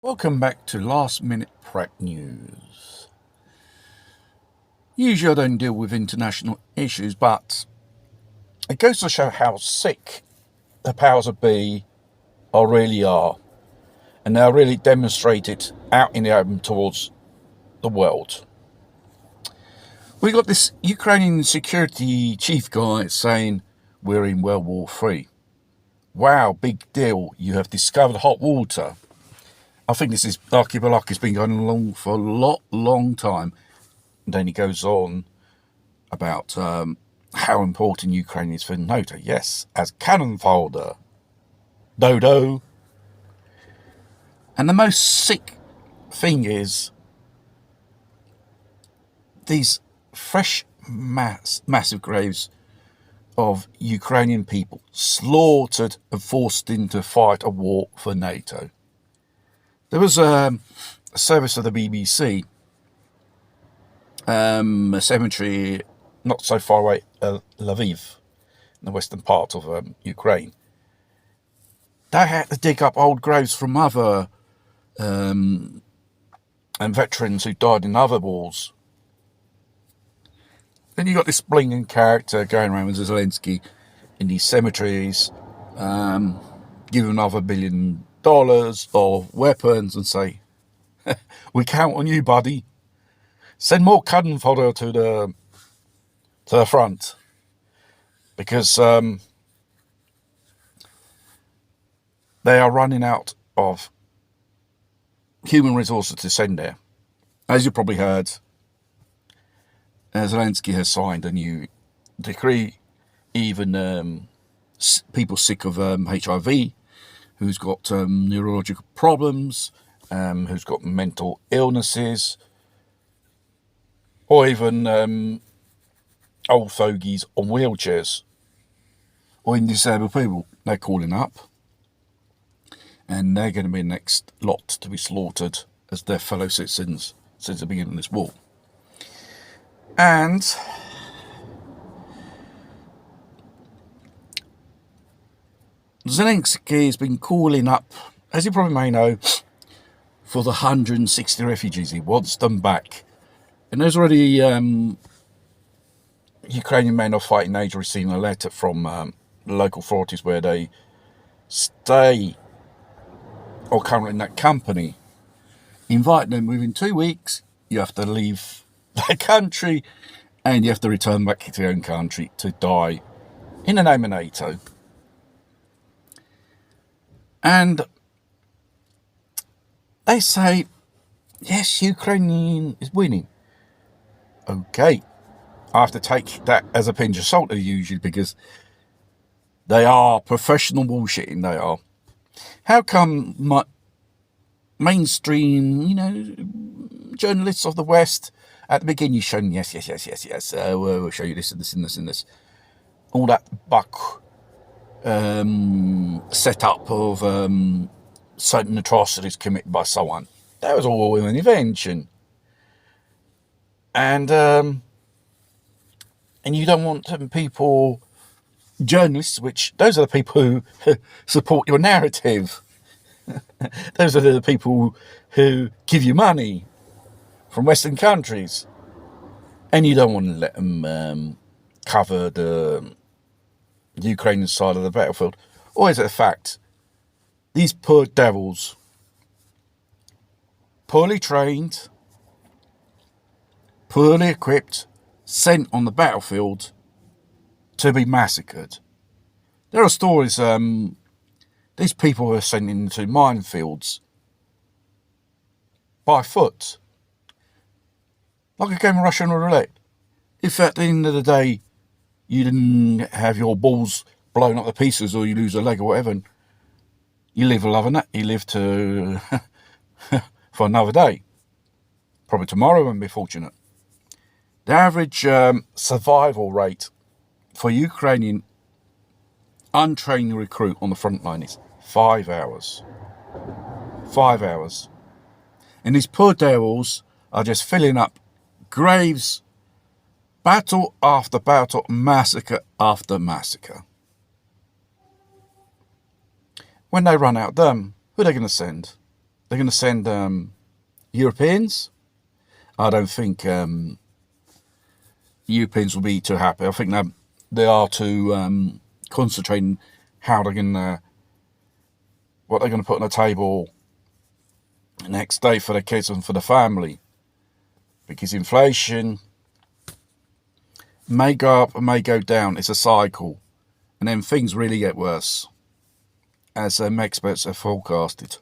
Welcome back to Last Minute Prep News. Usually I don't deal with international issues, but it goes to show how sick the powers that be really are. And they'll really demonstrate it out in the open towards the world. We got this Ukrainian security chief guy saying we're in World War III. Wow, big deal. You have discovered hot water. I think this is Balak has been going along for a long time. And then he goes on about how important Ukraine is for NATO. Yes, as cannon fodder. Dodo. And the most sick thing is these fresh massive graves of Ukrainian people slaughtered and forced into fight a war for NATO. There was a service of the BBC, a cemetery not so far away, Lviv, in the western part of Ukraine. They had to dig up old graves from other and veterans who died in other wars. Then you got this blinking character going around with Zelensky in these cemeteries, give another $1 billion of weapons and say, we count on you, buddy. Send more cannon fodder to the front. Because they are running out of human resources to send there. As you probably heard, Zelensky has signed a new decree. Even people sick of HIV, who's got neurological problems, who's got mental illnesses, or even old fogies on wheelchairs, or even disabled people, they're calling up. And they're going to be the next lot to be slaughtered as their fellow citizens since the beginning of this war. And Zelensky has been calling up, as you probably may know, for the 160 refugees. He wants them back. And there's already Ukrainian men of fighting age receiving a letter from the local authorities where they stay or currently in that company, invite them within 2 weeks. You have to leave the country and you have to return back to your own country to die in the name of NATO. And they say, yes, Ukraine is winning. Okay, I have to take that as a pinch of salt usually, because they are professional bullshitting, they are. How come mainstream, journalists of the West, at the beginning you show them, yes, we'll show you this and this and this and this. All that buck setup of certain atrocities committed by someone. That was all an invention. And you don't want people, journalists, which those are the people who support your narrative. Those are the people who give you money from Western countries. And you don't want to let them cover the Ukrainian side of the battlefield. Or is it a fact? These poor devils, poorly trained, poorly equipped, sent on the battlefield to be massacred. There are stories, these people were sent into minefields by foot, like a game of Russian roulette. If at the end of the day you didn't have your balls blown up to pieces, or you lose a leg or whatever, you live you live to for another day. Probably tomorrow and be fortunate. The average survival rate for Ukrainian untrained recruit on the front line is 5 hours. 5 hours. And these poor devils are just filling up graves, battle after battle, massacre after massacre. When they run out of them, who are they going to send? they're going to send Europeans. I don't think Europeans will be too happy. I think that they are too concentrating how they're going to, what they're going to put on the table the next day for the kids and for the family. Because inflation may go up and may go down. It's a cycle. And then things really get worse, as experts have forecasted.